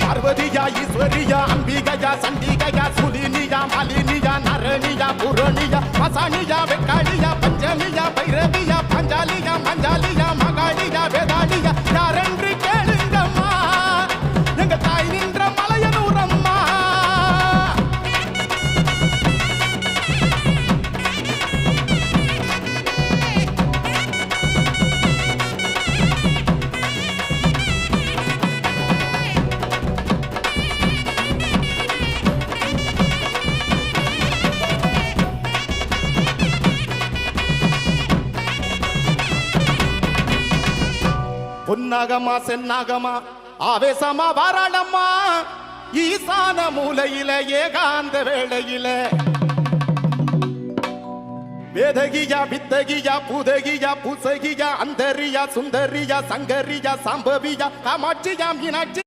பார்வதியா ஈஸ்வரியா அம்பிகையா சண்டிகையா சுலினியா மாலினியா நரணியா புரணியா மசானியா வெக்காளியா பஞ்சமியா பைரவியா பஞ்சாலியா மஞ்சாலியா மகாளியா வேதாளியா யாரென்று கேளுங்கம்மா எங்க தாய் நின்ற மலையனூரம்மா. பொன்னாகமா சென்னாகமா ஆவேசமா வாராளம்மா ஈசான மூலையில ஏகாந்த வேளையில வேதகியா வித்தகியா பூதகியா பூசகியா அந்தரியா சுந்தரியா சங்கரியா சாம்பவியா காமாட்சியா மீனாட்சி